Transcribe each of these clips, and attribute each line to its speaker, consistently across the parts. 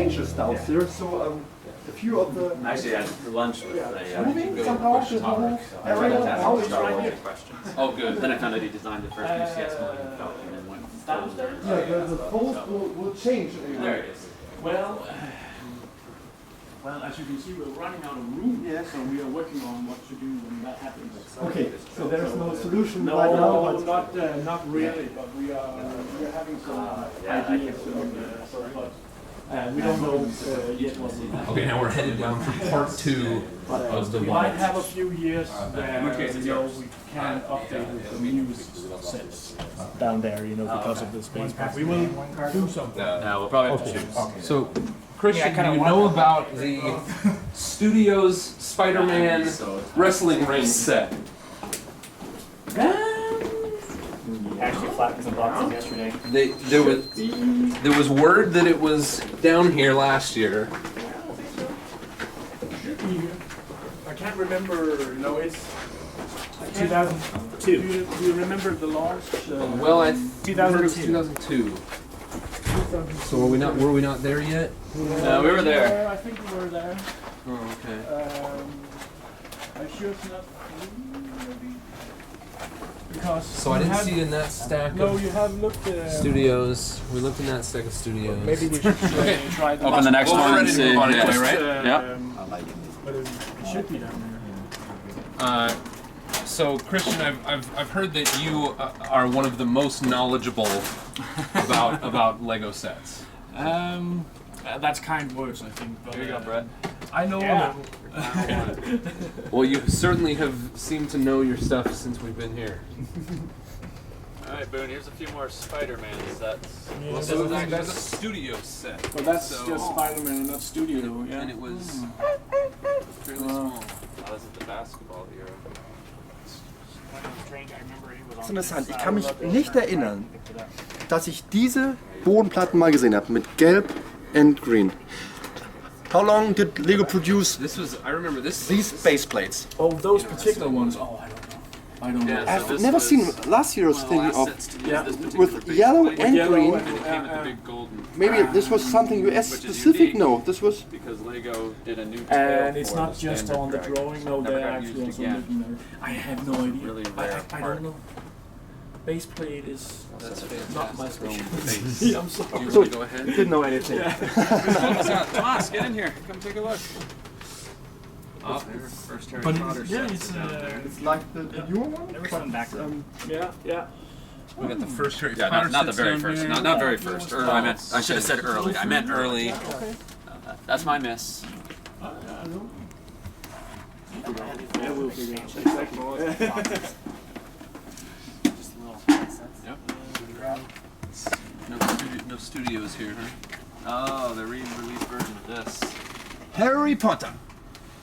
Speaker 1: changes downstairs. So a few of the
Speaker 2: Actually, I had lunch with
Speaker 1: moving somehow to the whole area. How it's right here.
Speaker 2: Oh, good. Then I found out he designed the first UCS one and felt and then went downstairs.
Speaker 1: Yeah, the post will change.
Speaker 2: There it is.
Speaker 3: Well, as you can see, we're running out of room.
Speaker 1: Yes.
Speaker 3: So we are working on what to do when that happens.
Speaker 1: Okay, so there's no solution right now.
Speaker 3: No, not really, but we are having some ideas. We don't know yet what we have.
Speaker 4: Okay, now we're headed down for part 2 of the
Speaker 3: We might
Speaker 4: walk.
Speaker 3: have a few years where we can update with the new sets down there, because of the space. But we will do something.
Speaker 2: No, we'll probably have to choose.
Speaker 4: So, Christian, do you know about the Studios Spider-Man wrestling ring set?
Speaker 3: Actually, flattened some boxes yesterday.
Speaker 4: There was word that it was down here last year.
Speaker 3: I can't remember. It's 2002. Do you remember the launch?
Speaker 4: Well, I
Speaker 3: 2002.
Speaker 4: 2002. So were we not there yet?
Speaker 2: No, we were there.
Speaker 3: I think we were there.
Speaker 4: Oh, okay.
Speaker 3: I'm sure it's not maybe. Because
Speaker 4: So I didn't see it in that stack
Speaker 3: No,
Speaker 4: of
Speaker 3: you have looked.
Speaker 4: studios. We looked in that stack of studios.
Speaker 3: Maybe we should try the
Speaker 2: Open the next one and see.
Speaker 4: Right
Speaker 2: Yeah.
Speaker 4: away, right?
Speaker 2: Yeah.
Speaker 3: But it should be down there.
Speaker 4: So Christian, I've heard that you are one of the most knowledgeable about Lego sets.
Speaker 3: That's kind words, I think. But,
Speaker 2: Here you go, Brett.
Speaker 3: I know a little.
Speaker 4: Well, you certainly have seemed to know your stuff since we've been here.
Speaker 2: Alright, Boone, here's a few more Spider-Man sets.
Speaker 4: Well, so that's a studio set.
Speaker 3: But that's just Spider-Man, not Studio. Yeah.
Speaker 4: And it was fairly small.
Speaker 2: Oh, this is the basketball hero.
Speaker 1: Das ist interessant. Ich kann mich nicht erinnern, dass ich diese Bodenplatten mal gesehen habe mit Gelb and Green. How long did Lego produce
Speaker 4: I remember this.
Speaker 1: these base plates?
Speaker 3: Oh, those particular ones. Oh, I don't know.
Speaker 4: Yeah, so
Speaker 1: I've
Speaker 4: this
Speaker 1: never
Speaker 4: was
Speaker 1: seen last year's
Speaker 4: one
Speaker 1: thing
Speaker 4: of the
Speaker 1: of
Speaker 4: last sets to use
Speaker 3: Yeah.
Speaker 4: this particular
Speaker 1: with
Speaker 4: base
Speaker 1: yellow
Speaker 4: plate.
Speaker 1: and
Speaker 3: Yellow
Speaker 1: green.
Speaker 4: And it came with the big golden.
Speaker 1: Maybe this was something US
Speaker 2: Which is
Speaker 1: specific.
Speaker 2: unique.
Speaker 1: No, this was.
Speaker 2: Because Lego did a new tail
Speaker 3: And it's
Speaker 2: for
Speaker 3: not
Speaker 2: the
Speaker 3: just
Speaker 2: standard
Speaker 3: on the
Speaker 2: dragon.
Speaker 3: drawing. No,
Speaker 2: Never
Speaker 3: they're
Speaker 2: got
Speaker 3: actually
Speaker 2: used
Speaker 3: also
Speaker 2: again.
Speaker 3: written there. I have no idea.
Speaker 2: Really
Speaker 3: I
Speaker 2: rare
Speaker 3: don't
Speaker 2: part.
Speaker 3: know. Base plate is
Speaker 4: That's
Speaker 3: not my
Speaker 4: fantastic.
Speaker 3: specialty. I'm sorry.
Speaker 4: You want to go ahead?
Speaker 1: Didn't know anything.
Speaker 2: Tomas, get in here. Come take a look. Oh, first Harry Potter set.
Speaker 1: It's like the newer one.
Speaker 3: Yeah.
Speaker 4: We got the first Harry
Speaker 2: Yeah,
Speaker 4: Potter
Speaker 2: not the
Speaker 4: sets
Speaker 2: very
Speaker 4: down
Speaker 2: first.
Speaker 4: here.
Speaker 2: Not very first. I should have said early. I meant early. That's my miss.
Speaker 3: Yeah, we'll figure it out.
Speaker 4: No studios here, huh?
Speaker 2: Oh, the re-release version of this.
Speaker 1: Harry Potter.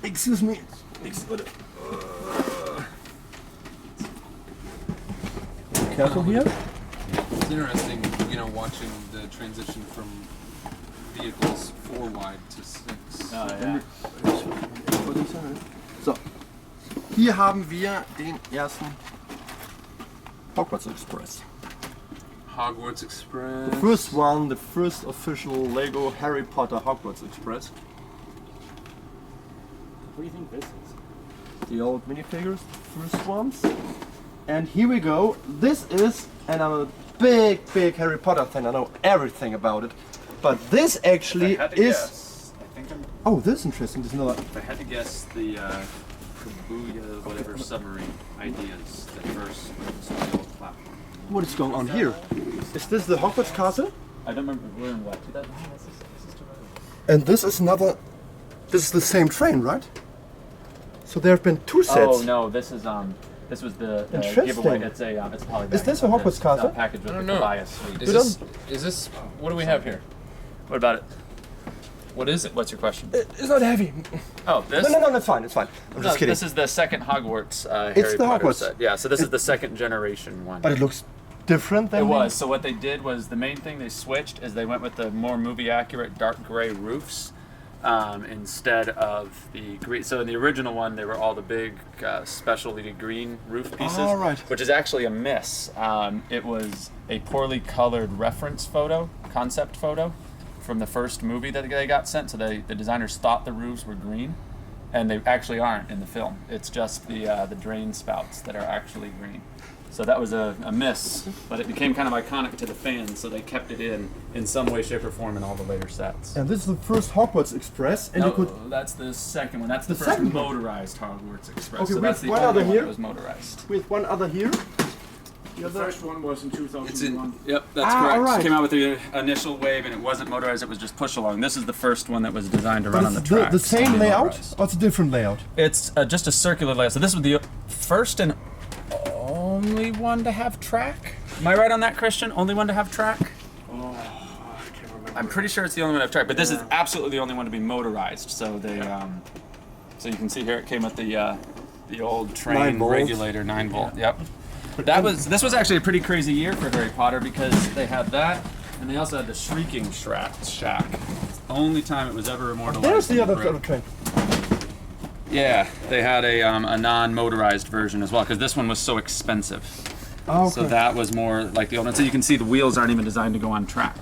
Speaker 1: Excuse me. Careful here.
Speaker 4: It's interesting, watching the transition from vehicles 4 wide to 6.
Speaker 2: Oh, yeah.
Speaker 1: So, hier haben wir den ersten Hogwarts Express.
Speaker 4: Hogwarts Express.
Speaker 1: The first one, the first official Lego Harry Potter Hogwarts Express.
Speaker 3: What do you think this is?
Speaker 1: The old minifigures, the first ones. And here we go. This is, and I'm a big Harry Potter fan, I know everything about it. But this actually
Speaker 2: If I had to
Speaker 1: is...
Speaker 2: guess, I think
Speaker 1: Oh, this is interesting. There's another...
Speaker 2: if I had to guess the Kabuya, whatever submarine ideas that first style platform.
Speaker 1: What is going on here? Is this the Hogwarts castle?
Speaker 2: I don't remember. We're in what? 2000?
Speaker 1: And this is another... This is the same train, right? So there have been 2 sets.
Speaker 2: Oh no, this is this was the
Speaker 1: Interesting.
Speaker 2: giveaway. It's a polybag.
Speaker 1: Is this a Hogwarts castle?
Speaker 2: Package with
Speaker 4: I don't
Speaker 2: the
Speaker 4: know.
Speaker 2: Kabuya suite.
Speaker 4: Is this, what do we have here?
Speaker 2: What about it?
Speaker 4: What is it?
Speaker 2: What's your question?
Speaker 1: It's not heavy.
Speaker 2: Oh, this.
Speaker 1: No, it's fine. I'm
Speaker 2: No,
Speaker 1: just kidding.
Speaker 2: this is the second Hogwarts Harry
Speaker 1: It's the
Speaker 2: Potter
Speaker 1: Hogwarts.
Speaker 2: set. Yeah, so this is the second generation one.
Speaker 1: But it looks different than
Speaker 2: It was. So what they did was the main thing they switched is they went with the more movie accurate dark gray roofs instead of the green. So in the original one, they were all the big specialty green roof pieces,
Speaker 1: Oh, right.
Speaker 2: which is actually a miss. It was a poorly colored reference photo, concept photo. from the first movie that they got sent. So the designers thought the roofs were green, and they actually aren't in the film. It's just the drain spouts that are actually green. So that was a miss, but it became kind of iconic to the fans, so they kept it in some way, shape, or form in all the later sets.
Speaker 1: And this is the first Hogwarts Express, and you could.
Speaker 2: That's the second one. That's the first
Speaker 1: second one?
Speaker 2: motorized Hogwarts Express.
Speaker 1: Okay,
Speaker 2: so that's
Speaker 1: with
Speaker 2: the
Speaker 1: one
Speaker 2: only
Speaker 1: other
Speaker 2: one
Speaker 1: here?
Speaker 2: that was motorized.
Speaker 1: With one other here.
Speaker 3: The first one was in 2001.
Speaker 2: Yep, that's correct.
Speaker 1: all right.
Speaker 2: Came out with the initial wave, and it wasn't motorized. It was just push along. This is the first one that was designed to run on the track.
Speaker 1: The same layout, or it's a different layout?
Speaker 2: It's just a circular layout. So this was the first and only one to have track. Am I right on that, Christian? Only one to have track?
Speaker 3: Oh, I can't remember.
Speaker 2: I'm pretty sure it's the only one to have track, but this is absolutely the only one to be motorized. So they, so you can see here it came with the old train
Speaker 1: 9 volt.
Speaker 2: regulator, 9 volt. Yep. This was actually a pretty crazy year for Harry Potter because they had that, and they also had the Shrieking Shack. It's the only time it was ever immortalized.
Speaker 1: There's the
Speaker 2: in
Speaker 1: other
Speaker 2: brick.
Speaker 1: train.
Speaker 2: Yeah, they had a non-motorized version as well because this one was so expensive.
Speaker 1: Oh, okay.
Speaker 2: So that was more like the old one. So you can see the wheels aren't even designed to go on track.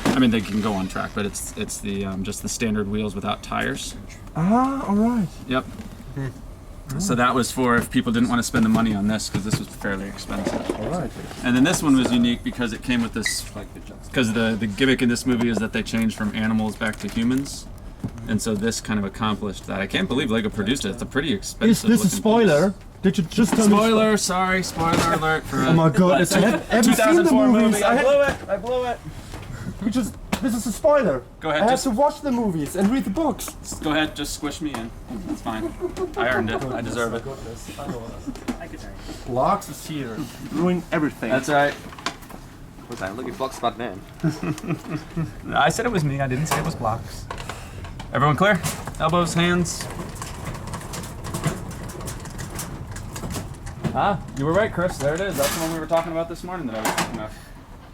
Speaker 2: I mean, they can go on track, but it's the just the standard wheels without tires.
Speaker 1: Ah, all right.
Speaker 2: Yep. So that was for if people didn't want to spend the money on this because this was fairly expensive.
Speaker 1: All right.
Speaker 2: And then this one was unique because it came with this, because the gimmick in this movie is that they changed from animals back to humans. And so this kind of accomplished that. I can't believe Lego produced it. It's a pretty expensive.
Speaker 1: Is this a
Speaker 2: looking
Speaker 1: spoiler?
Speaker 2: piece.
Speaker 1: Did you just tell me?
Speaker 2: Spoiler, sorry, spoiler alert for
Speaker 1: Oh my god, it's have you seen the
Speaker 2: 2004
Speaker 1: movies?
Speaker 2: movie. I blew it.
Speaker 1: This is a spoiler.
Speaker 2: Go ahead,
Speaker 1: I have
Speaker 2: just-
Speaker 1: to watch the movies and read the books.
Speaker 2: Go ahead, just squish me in. That's fine. I earned it. I deserve it.
Speaker 1: Blocks is here. Ruin everything.
Speaker 2: That's right.
Speaker 5: What's that? Look at Block's bad name.
Speaker 2: I said it was me. I didn't say it was blocks. Everyone clear? Elbows, hands. Ah, you were right, Chris. There it is. That's the one we were talking about this morning that I was thinking of.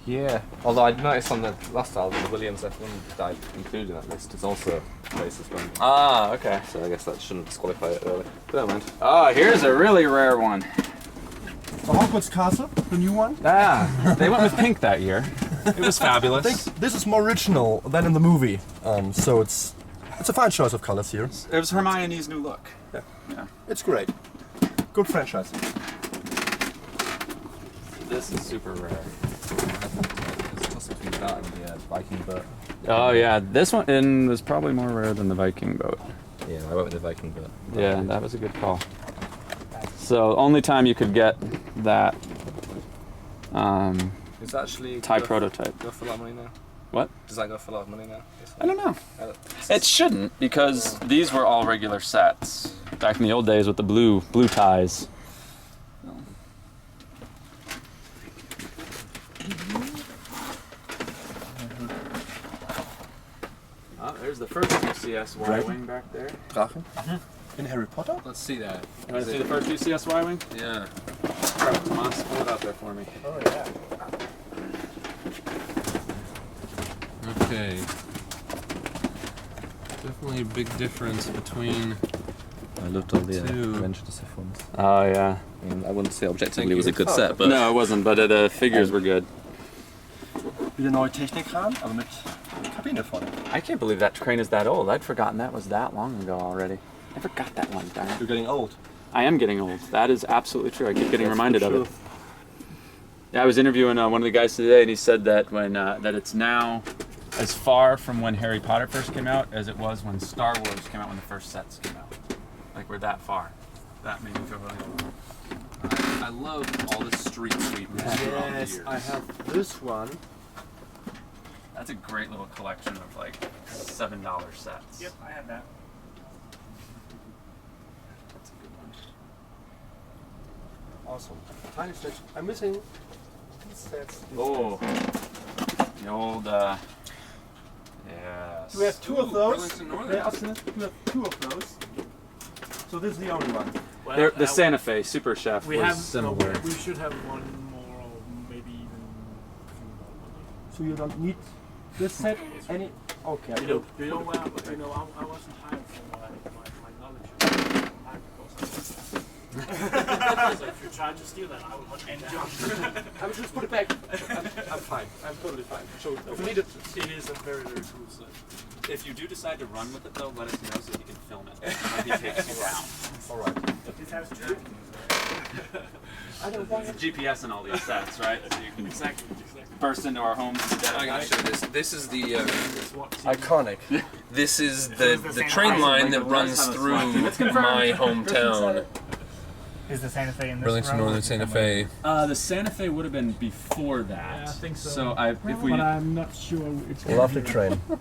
Speaker 5: Yeah. Although I noticed on the last album, the Williams F1 that I included in that list is also race suspended.
Speaker 2: Ah, okay.
Speaker 5: So I guess that shouldn't disqualify it really. But never mind.
Speaker 2: Oh, here's a really rare one.
Speaker 1: So Hogwarts Castle, the new one.
Speaker 2: Ah, they went with pink that year. It was fabulous.
Speaker 1: I think this is more original than in the movie. So it's a fine choice of colors here.
Speaker 2: It was Hermione's new look.
Speaker 1: Yeah. It's great. Good franchise.
Speaker 2: This is super rare.
Speaker 5: It's also between that and the Viking boat.
Speaker 2: Oh yeah, this one was probably more rare than the Viking boat.
Speaker 5: Yeah, I went with the Viking boat.
Speaker 2: Yeah, that was a good call. So only time you could get that
Speaker 5: Is that actually
Speaker 2: Thai
Speaker 5: go
Speaker 2: prototype.
Speaker 5: Go for a lot of money now?
Speaker 2: What?
Speaker 5: Does that go for a lot of money now?
Speaker 2: I don't know.
Speaker 5: Uh,
Speaker 2: It shouldn't because these were all regular sets back in the old days with the blue ties. Oh, there's the first UCS Y-wing back there.
Speaker 1: Drachen. In Harry Potter.
Speaker 4: Let's see that.
Speaker 2: You want to see the first UCS Y-wing?
Speaker 4: Yeah.
Speaker 2: Tomas, pull it out there for me.
Speaker 1: Oh yeah.
Speaker 4: Okay. Definitely a big difference between.
Speaker 5: I loved all the
Speaker 4: Two.
Speaker 5: Adventure to Sif ones.
Speaker 2: Oh yeah.
Speaker 5: I mean, I wouldn't say objectively
Speaker 4: Thank
Speaker 5: it was
Speaker 4: you.
Speaker 5: a good set, but
Speaker 2: No, it wasn't, but the figures were good.
Speaker 1: Wieder neue Technikrahmen, aber mit Kabine vorne.
Speaker 2: I can't believe that train is that old. I'd forgotten that was that long ago already. I forgot that one, darn it.
Speaker 1: You're getting old.
Speaker 2: I am getting old. That is absolutely true. I keep getting
Speaker 1: That's
Speaker 2: reminded
Speaker 1: for
Speaker 2: of
Speaker 1: sure.
Speaker 2: it. Yeah, I was interviewing one of the guys today, and he said that when that it's now as far from when Harry Potter first came out as it was when Star Wars came out when the first sets came out. Like we're that far. That made me feel really old.
Speaker 4: I love all the street sweepers throughout the years.
Speaker 1: I have this one.
Speaker 2: That's a great little collection of like $7 sets.
Speaker 3: Yep, I have that.
Speaker 2: That's a good one.
Speaker 1: Awesome. Tiny stitch. I'm missing these sets.
Speaker 2: Oh, the old. Yes.
Speaker 1: We have two of those.
Speaker 4: Burlington Northern.
Speaker 1: Yeah, absolutely. We have two of those. So this is the only one.
Speaker 3: Well,
Speaker 2: They're, the Santa Fe Super Chef
Speaker 3: we
Speaker 2: was
Speaker 3: have
Speaker 2: similar.
Speaker 3: we should have one more, or maybe even a few more.
Speaker 1: So you don't need this set any. Okay.
Speaker 3: You know, I wasn't hired for my knowledge of agriculture. So if you try to steal that, I will hunt you down.
Speaker 4: I would just put it back. I'm fine. I'm totally fine. So if we need it.
Speaker 3: It is a very, very cool set.
Speaker 2: If you do decide to run with it though, let us know so he can film it. When he takes you around.
Speaker 4: All right.
Speaker 3: This has tracking.
Speaker 2: There's a GPS in all these sets, right? So you can burst into our homes.
Speaker 4: I gotta show this. This is the
Speaker 1: Iconic.
Speaker 4: this is the train line that runs through my hometown,
Speaker 3: Is the Santa Fe in this
Speaker 4: Burlington
Speaker 3: row?
Speaker 4: Northern Santa Fe.
Speaker 2: The Santa Fe would have been before that.
Speaker 3: Yeah, I think so.
Speaker 2: So if we
Speaker 3: But I'm not sure it's gonna
Speaker 1: Lovely
Speaker 3: be-
Speaker 1: train.
Speaker 3: I'm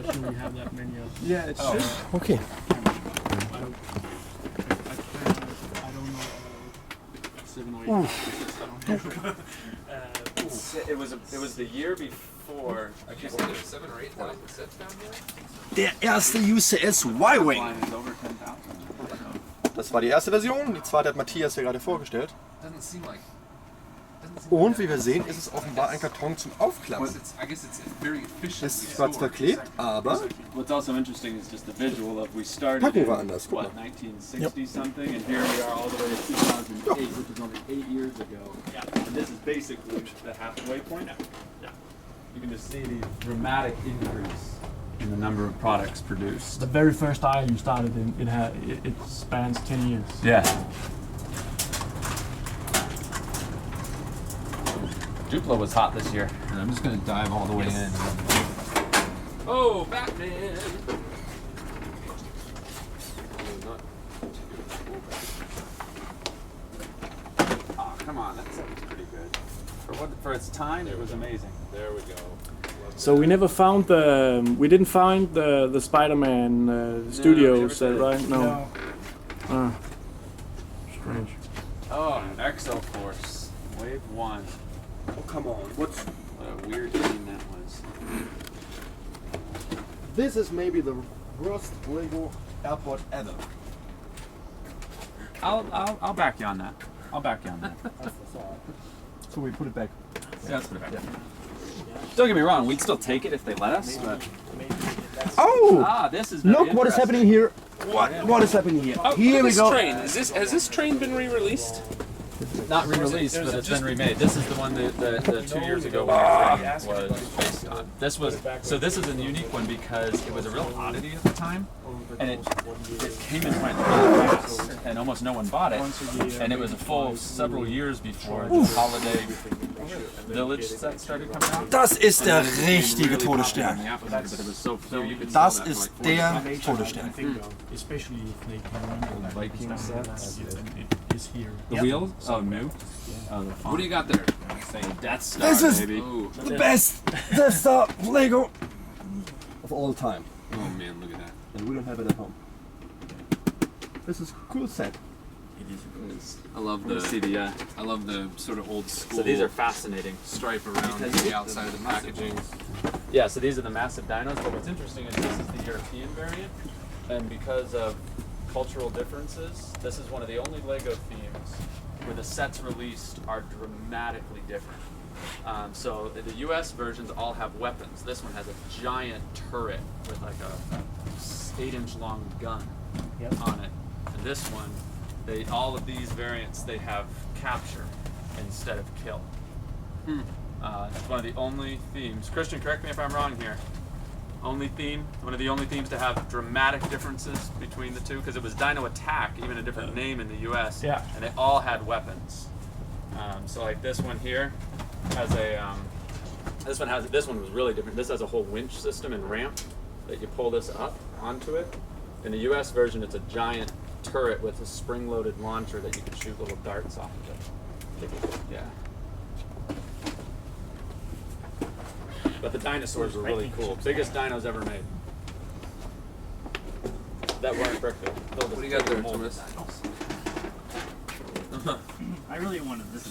Speaker 3: not sure we have that many of them.
Speaker 2: yeah, it should.
Speaker 1: Okay.
Speaker 3: I don't know. 7 or 8.
Speaker 2: It was the year before. I guess
Speaker 4: 7 or 8,000 sets down here.
Speaker 1: Der erste UCS Y-Wing.
Speaker 2: line is over 10,000.
Speaker 1: Das war die erste Version, die zweite hat Matthias ja gerade vorgestellt.
Speaker 4: Doesn't seem like.
Speaker 1: Und wie wir sehen, ist es offenbar ein Karton zum Aufklappen.
Speaker 4: I guess it's very efficient.
Speaker 1: Es ist zwar verklebt, aber
Speaker 2: What's also interesting is just the visual of we started
Speaker 1: Packung
Speaker 2: in
Speaker 1: war anders, guck
Speaker 2: what
Speaker 1: mal.
Speaker 2: 1960 something, and here we are all the way to 2008, which is only 8 years ago. And this is basically the halfway point. You can just see the dramatic increase in the number of products produced.
Speaker 3: The very first style you started in, it spans 10 years.
Speaker 2: Yeah. Duplo was hot this year.
Speaker 4: And I'm just gonna dive all the way in. Oh, Batman!
Speaker 2: Oh, come on, that set was pretty good. For its time, it was amazing.
Speaker 4: There we go.
Speaker 3: So we never found we didn't find the Spider-Man studios,
Speaker 2: never did.
Speaker 3: right? No. Ah. Strange.
Speaker 2: Oh, Exo Force, Wave 1.
Speaker 1: oh come on, what's
Speaker 2: What a weird theme that was.
Speaker 1: this is maybe the worst Lego airport ever.
Speaker 2: I'll back you on that. I'll back you on that.
Speaker 1: So we put it back.
Speaker 2: Yeah, let's put it back. Don't get me wrong, we'd still take it if they let us. But
Speaker 1: Oh!
Speaker 2: this is very
Speaker 1: Look what is
Speaker 2: interesting.
Speaker 1: happening here. What is happening here? Here we
Speaker 4: this
Speaker 1: go.
Speaker 4: train. Has this train been re-released?
Speaker 2: Not re-released, but it's been remade. This is the one that 2 years ago was based on. This was this is a unique one because it was a real oddity at the time, and it came and went really fast, and almost no one bought it. And it was a full several years before the holiday village set started coming out.
Speaker 1: Das ist der richtige Todesstern.
Speaker 2: But it was so few, you could
Speaker 1: Das
Speaker 2: sell that
Speaker 1: ist
Speaker 2: for like
Speaker 1: der Todesstern.
Speaker 3: Especially if they can remember that
Speaker 2: Viking
Speaker 3: it's down there,
Speaker 2: sets.
Speaker 3: it is here.
Speaker 2: the wheels. Oh, new.
Speaker 4: What do you got there?
Speaker 2: Saying Death Star,
Speaker 1: This is-
Speaker 2: baby.
Speaker 4: Ooh.
Speaker 1: The best Death Star Lego of all time.
Speaker 4: Oh man, look at that.
Speaker 1: And we don't have it at home. This is a cool set.
Speaker 4: I love
Speaker 2: CDI.
Speaker 4: I love the sort of old school
Speaker 2: So these are fascinating.
Speaker 4: stripe around the outside of the packaging.
Speaker 2: Yeah, so these are the massive dinos, but what's interesting is this is the European variant, and because of cultural differences, this is one of the only Lego themes where the sets released are dramatically different. So the US versions all have weapons. This one has a giant turret with like a 8-inch long gun on it. And this one, all of these variants, they have capture instead of kill. It's one of the only themes. Christian, correct me if I'm wrong here. Only theme, one of the only themes to have dramatic differences between the two, because it was Dino Attack, even a different name in the U.S.
Speaker 3: Yeah.
Speaker 2: And they all had weapons. So like this one here has a, this one was really different. This has a whole winch system and ramp that you pull this up onto it. In the U.S. version, it's a giant turret with a spring-loaded launcher that you can shoot little darts off of it. Yeah. But the dinosaurs were really cool. Biggest dinos ever made. That weren't Brickville.
Speaker 4: What do you got there, Thomas?
Speaker 3: I really wanted this.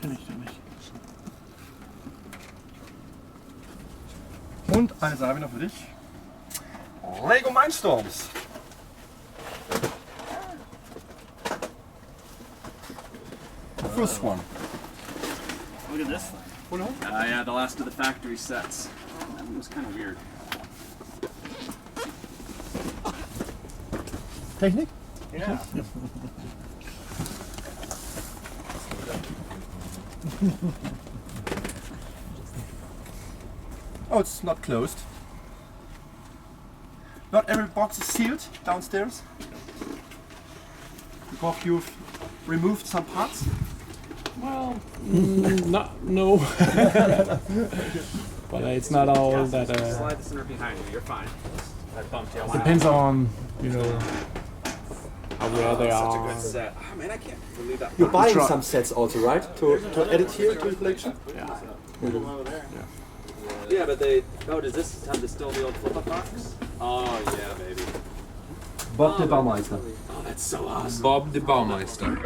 Speaker 3: Kenn ich doch nicht.
Speaker 1: Und eine Sache habe ich noch für dich. Lego Mindstorms. First one.
Speaker 3: Look at this thing.
Speaker 2: Yeah, the last of the factory sets. That one was kind of weird.
Speaker 1: Technik?
Speaker 4: Yeah.
Speaker 1: Oh, it's not closed. Not every box is sealed downstairs. Because you've removed some parts.
Speaker 3: Well, no. But it's not all that.
Speaker 2: Slide the center behind you. You're fine. I bumped you.
Speaker 3: Depends on, you know, how well they are.
Speaker 2: set. Oh man, I can't believe that.
Speaker 1: You're buying some sets also, right? To edit here to the collection?
Speaker 3: Yeah.
Speaker 2: Yeah, but they. Oh, does this have the still the old flip-up box? Oh yeah, baby.
Speaker 1: Bob the Baumeister.
Speaker 2: Oh, that's so awesome.
Speaker 4: Bob the Baumeister.